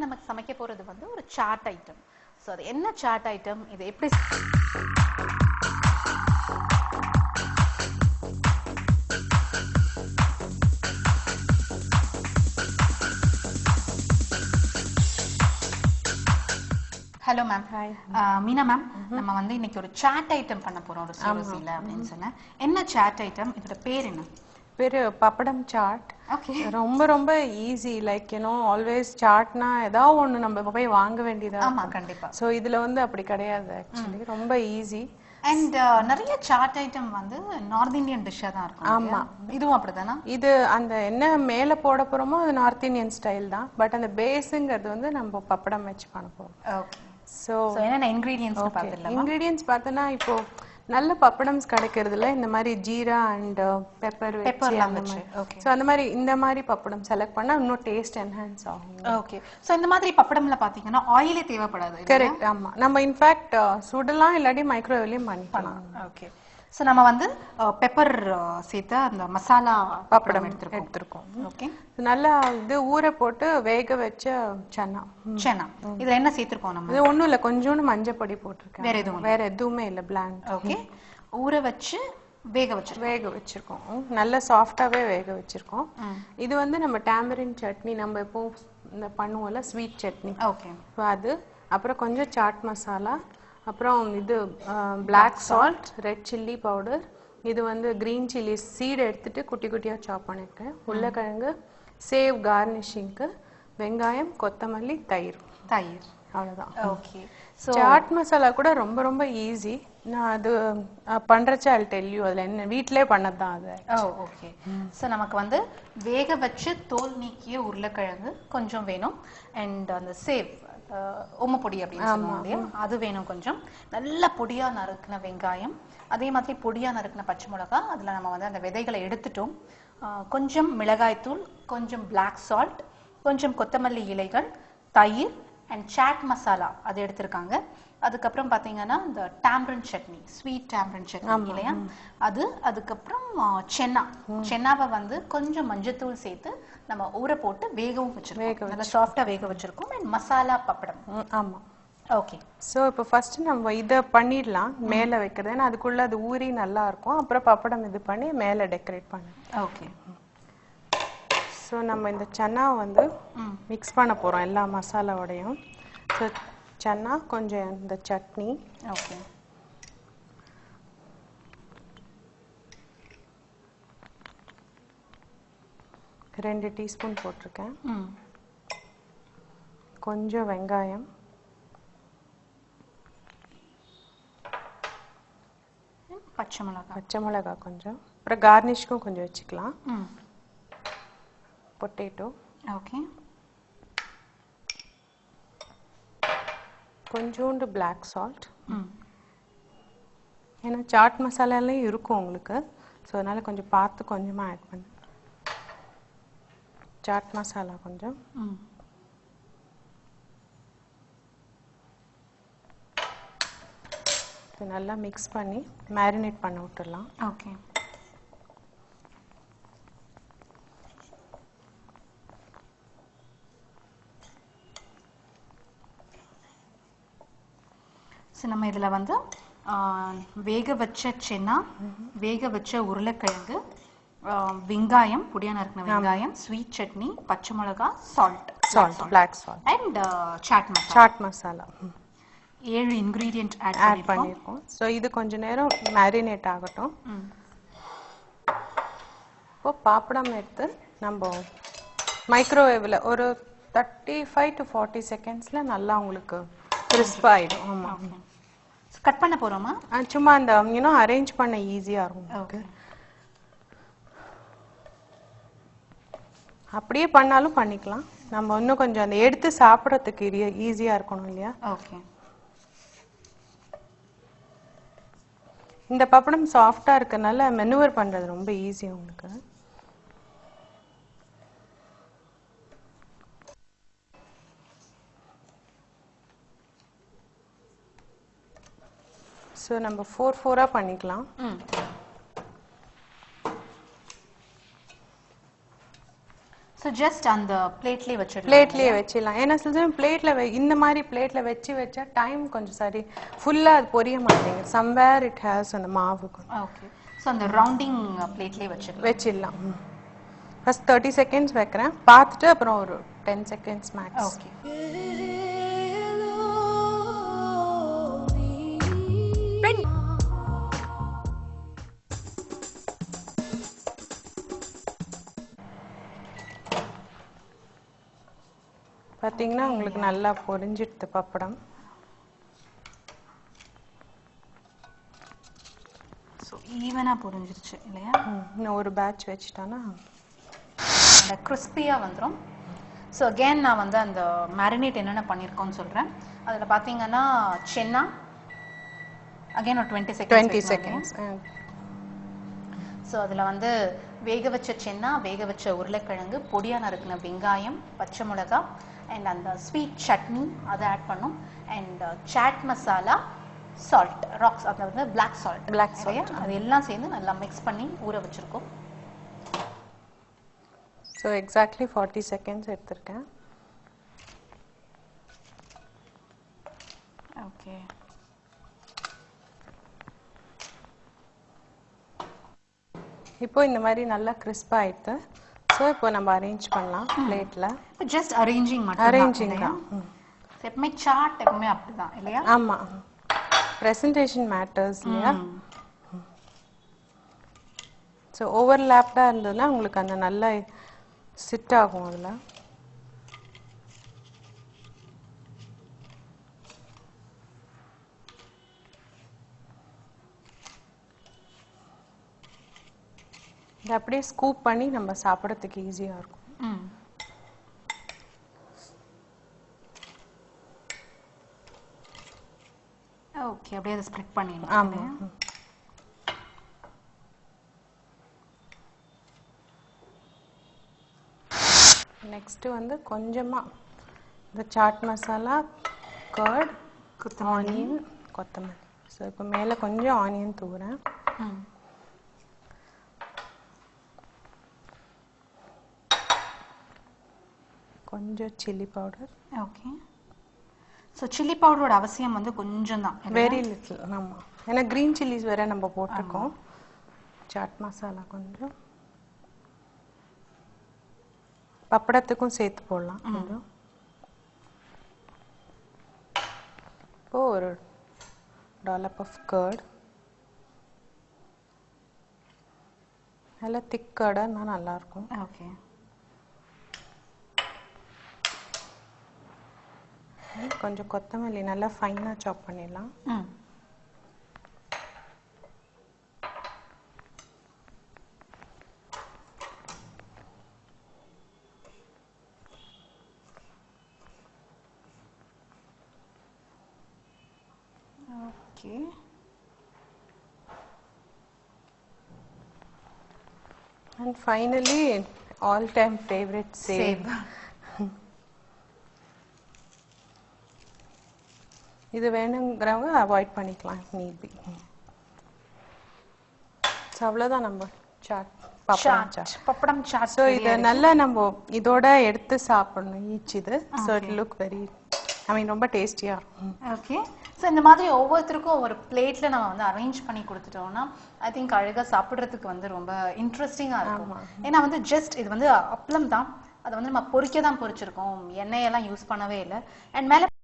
நமக்கு சமைக்க போறது வந்து ஒரு சாட் ஐட்டம். ஸோ அது என்ன சாட் ஐட்டம், இது எப்படி hello ma'am. Hi Meena ma'am, நம்ம வந்து இன்னைக்கு ஒரு சாட் ஐட்டம் பண்ண போறோம் ஒரு சீரியஸ்ல அப்படின்னு சொன்னேன். என்ன சாட் ஐட்டம், இதோட பேர் என்ன? பேரு பப்படம் சாட். ஓகே. ரொம்ப ரொம்ப ஈஸி. லைக் ஆல்வேஸ் சாட்னா ஏதாவது ஒன்று நம்ம போய் வாங்க வேண்டியதா. ஆமா, கண்டிப்பா. ஸோ இதுல வந்து அப்படி கிடையாது. ஆக்சுவலி ரொம்ப ஈஸி. அண்ட் நிறைய சாட் ஐட்டம் வந்து நார்த் இந்தியன் டிஷ்ஷா தான் இருக்கும். ஆமா, இதுவும் அப்படிதானா? இது அந்த என்ன மேல போட போறோமோ அது நார்த் இந்தியன் ஸ்டைல் தான். பட் அந்த பேஸுங்கிறது வந்து நம்ம பப்படம் வச்சு பண்ண போறோம். ஓகே. ஸோ என்னென்ன இன்கிரீடியன்ஸ் பார்த்துடலாமா? இன்கிரீடியன்ஸ் பார்த்தோன்னா இப்போ நல்ல பப்படம்ஸ் கிடைக்கிறதுல இந்த மாதிரி ஜீரா அண்ட் பெப்பர் வச்சு அந்த மாதிரி. ஓகே. ஸோ அந்த மாதிரி இந்த மாதிரி பப்படம் செலக்ட் பண்ணா இன்னும் டேஸ்ட் என்ஹான்ஸ் ஆகும். ஓகே. ஸோ இந்த மாதிரி பப்படம்ல பாத்தீங்கன்னா ஆயிலே தேவைப்படாது. கரெக்ட். ஆமா, நம்ம இன்ஃபேக்ட் சுடலாம் இல்லாட்டி மைக்ரோவேவ்லயும் பண்ணிக்கலாம். ஓகே. ஸோ நம்ம வந்து பெப்பர் சேர்த்து அந்த மசாலா பப்படம் எடுத்திருக்கோம். ஓகே. நல்லா இது ஊற போட்டு வேக வச்ச சன்னா. இதுல என்ன சேர்த்திருக்கோம் நம்ம? இது ஒண்ணும் இல்ல, கொஞ்சோண்டு மஞ்சள் பொடி போட்டிருக்கேன். வேற எதுவுமே இல்ல, பிளாண்ட். ஓகே. ஊற வச்சு வேக வச்சிருக்கோம். நல்ல சாஃப்டாவே வேக வச்சிருக்கோம். இது வந்து நம்ம டாமரின் சட்னி, நம்ம இப்போ இந்த பண்ணுவோம்ல ஸ்வீட் சட்னி. ஓகே. அது அப்புறம் கொஞ்சம் சாட் மசாலா, அப்புறம் இது black salt, red chilli powder, இது வந்து கிரீன் சில்லி சீட் எடுத்துட்டு குட்டி குட்டியா சாப் பண்ணிருக்கேன், உருளைக்கிழங்கு, சேவ் கார்னிஷிங்க்கு, வெங்காயம், கொத்தமல்லி, தயிர். அவ்வளவுதான். ஓகே. சாட் மசாலா கூட ரொம்ப ரொம்ப ஈஸி. நான் அது பண்றச்ச I'll tell you. அதுல என்ன வீட்லயே பண்ணதுதான் அது. ஓகே. ஸோ நமக்கு வந்து வேக வச்சு தோல் நீக்கிய உருளைக்கிழங்கு கொஞ்சம் வேணும். அண்ட் அந்த சேவ் ஓமப்பொடி அப்படின்னு சொல்லுவோம் இல்லையா, அது வேணும் கொஞ்சம். நல்ல பொடியா நறுக்கின வெங்காயம், அதே மாதிரி பொடியா நறுக்கின பச்சை மிளகா, அதுல நம்ம வந்து அந்த விதைகளை எடுத்துட்டோம். கொஞ்சம் மிளகாய்த்தூள், கொஞ்சம் பிளாக் சால்ட், கொஞ்சம் கொத்தமல்லி இலைகள், தயிர் அண்ட் சாட் மசாலா அது எடுத்திருக்காங்க. அதுக்கப்புறம் பாத்தீங்கன்னா இந்த டாம்பரன் சட்னி, ஸ்வீட் டாம்பரன் சட்னி இல்லையா, அது. அதுக்கப்புறம் சென்னாவை வந்து கொஞ்சம் மஞ்சத்தூள் சேர்த்து நம்ம ஊற போட்டு வேகவும் வச்சிருக்கோம். நல்லா சாஃப்டா வேக வச்சிருக்கோம். அண்ட் மசாலா பப்படம். ஆமா. ஓகே. ஸோ இப்போ ஃபர்ஸ்ட் நம்ம இதை பண்ணிடலாம், மேலே வைக்கிறது. ஏன்னா அதுக்குள்ள அது ஊறி நல்லா இருக்கும். அப்புறம் பப்படம் இது பண்ணி மேலே டெக்கரேட் பண்ணு. ஓகே. ஸோ நம்ம இந்த சன்னா வந்து மிக்ஸ் பண்ண போறோம் எல்லா மசாலாவோடையும். ஸோ சன்னா, கொஞ்சம் இந்த சட்னி. ஓகே. 2 டீஸ்பூன் போட்டிருக்கேன். கொஞ்சம் வெங்காயம், பச்சை மிளகா கொஞ்சம், அப்புறம் கார்னிஷ்க்கும் கொஞ்சம் வச்சுக்கலாம். பொட்டேட்டோ. ஓகே. கொஞ்சோண்டு பிளாக் சால்ட். ஏன்னா சாட் மசாலாலையும் இருக்கும் உங்களுக்கு. ஸோ அதனால கொஞ்சம் பார்த்து கொஞ்சமாக ஆட் பண்ணு. சாட் மசாலா கொஞ்சம். நல்லா மிக்ஸ் பண்ணி மேரினேட் பண்ண விட்டுடலாம். ஓகே. ஸோ நம்ம இதில் வந்து வேக வச்ச சென்னா, வேக வச்ச உருளைக்கிழங்கு, வெங்காயம், பொடியா நறுக்கின வெங்காயம், ஸ்வீட் சட்னி, பச்சை மிளகா, salt, black salt and chaat masala 7 ingredient add பண்ணியிருக்கோம். ஸோ இது கொஞ்ச நேரம் மேரினேட் ஆகட்டும். இப்போ பாப்படம் எடுத்து நம்ம மைக்ரோவேவ்ல ஒரு 35 to 40 செகண்ட்ஸ்ல நல்லா உங்களுக்கு கிறிஸ்பா ஆயிடும். ஆமா. கட் பண்ண போறோமா? சும்மா அந்த அரேஞ்ச் பண்ண ஈஸியா இருக்கும். ஓகே. அப்படியே பண்ணாலும் பண்ணிக்கலாம். நம்ம இன்னும் கொஞ்சம் அந்த எடுத்து சாப்பிடறதுக்கு ஈஸியா இருக்கணும் இல்லையா? ஓகே. இந்த பப்படம் சாஃப்டா இருக்கனால மெனுவர் பண்றது ரொம்ப ஈஸி உங்களுக்கு. ஸோ நம்ம 4-4 பண்ணிக்கலாம். ஸோ ஸோ ஜஸ்ட் அந்த பிளேட்லேயே வச்சிடலாம். பிளேட்லேயே வச்சிடலாம். ஏன்னா சில சமயம் பிளேட்டில் இந்த மாதிரி பிளேட்டில் வச்சா டைம் கொஞ்சம் சரி ஃபுல்லாக அது பொரிய மாட்டேங்குது. சம்வேர் இட் ஹேஸ் அந்த மாவு. ஓகே, ஸோ அந்த ரவுண்டிங் பிளேட்லேயே வச்சிடலாம். ஃபர்ஸ்ட் 30 செகண்ட்ஸ் வைக்கிறேன், பார்த்துட்டு அப்புறம் ஒரு 10 செகண்ட்ஸ் மேக்ஸ். ஓகே. பார்த்தீங்கன்னா உங்களுக்கு நல்லா பொரிஞ்சிடுது பப்படம். ஸோ ஈவனாக பொரிஞ்சிருச்சு இல்லையா? இன்னும் ஒரு பேட்ச் வச்சுட்டானா அந்த கிறிஸ்பியாக வந்துடும். ஸோ அகேன் நான் வந்து அந்த மேரினேட் என்னென்ன பண்ணியிருக்கோன்னு சொல்கிறேன். அதில் பார்த்தீங்கன்னா சென்னா அகேன் ஒரு 20 செகண்ட்ஸ். ஸோ அதில் வந்து வேக வச்ச சென்னா, வேக வச்ச உருளைக்கிழங்கு, பொடியாக நறுக்கின வெங்காயம், பச்சை மிளகா அண்ட் அந்த ஸ்வீட் சட்னி அதை ஆட் பண்ணோம். And chaat masala, salt, rocks, அது வந்து பிளாக் சால்ட், அது எல்லாம் சேர்ந்து நல்லா மிக்ஸ் பண்ணி ஊற வச்சுருக்கோம். ஸோ எக்ஸாக்ட்லி 40 செகண்ட்ஸ் எடுத்திருக்கேன். ஓகே, இப்போ இந்த மாதிரி நல்லா கிறிஸ்பாக ஆயிடுது. ஸோ இப்போ நம்ம அரேஞ்ச் பண்ணலாம் பிளேட்டில். ஜஸ்ட் அரேஞ்சிங் மட்டும். அரேஞ்சிங் தான். எப்பவுமே சாட் எப்பவுமே அப்படிதான் இல்லையா? ஆமாம், ப்ரெசன்டேஷன் மேட்டர்ஸ் இல்லையா? ஸோ ஓவர்லேப்டாக இருந்ததுன்னா உங்களுக்கு அந்த நல்லா சிட் ஆகும் அதில். இதை அப்படியே ஸ்கூப் பண்ணி நம்ம சாப்பிட்றதுக்கு ஈஸியாக இருக்கும். ஓகே, அப்படியே அதை ஸ்ப்ரெட் பண்ணிடலாம். ஆமாம். நெக்ஸ்ட்டு வந்து கொஞ்சமாக இந்த சாட் மசாலா, கர்ட், ஆனியன், கொத்தமல்லி. ஸோ இப்போ மேலே கொஞ்சம் ஆனியன் தூவுறேன். கொஞ்சம் chilli powder. Okay, so chilli பவுடரோட அவசியம் வந்து கொஞ்சம் தான், வெரி லிட்டில். ஆமாம், ஏன்னா க்ரீன் சில்லிஸ் வேற நம்ம போட்டிருக்கோம். சாட் மசாலா கொஞ்சம், பப்படத்துக்கும் சேர்த்து போடலாம் கொஞ்சம். இப்போ ஒரு டாலப் ஆஃப் கர்ட். நல்லா திக் கர்டாக இருந்தால் நல்லாயிருக்கும். ஓகே, கொஞ்சம் கொத்தமல்லி நல்லா ஃபைனாக சாப் பண்ணிடலாம். Okay, and finally all time favorite save. இது வேணுங்கிறவங்க அவாய்ட் பண்ணிக்கலாம் நீபி. ஸோ அவ்வளோதான் நம்ம சாட், பப்படம் சாட். ஸோ இதை நல்லா நம்ம இதோட எடுத்து சாப்பிடணும் ஈச் இது. ஸோ இட் லுக் வெரி, ஐ மீன் ரொம்ப டேஸ்டியாக இருக்கும். ஓகே, ஸோ இந்த மாதிரி ஒவ்வொருத்தருக்கும் ஒரு பிளேட்டில் நம்ம வந்து அரேஞ்ச் பண்ணி கொடுத்துட்டோம்னா ஐ திங்க் அழகாக சாப்பிட்றதுக்கு வந்து ரொம்ப இன்ட்ரெஸ்டிங்காக இருக்கும். ஏன்னா வந்து ஜஸ்ட் இது வந்து அப்பளம் தான், அதை வந்து நம்ம பொரிக்க தான் பொரிச்சிருக்கோம், எண்ணெயெல்லாம் யூஸ் பண்ணவே இல்லை. அண்ட் மேலே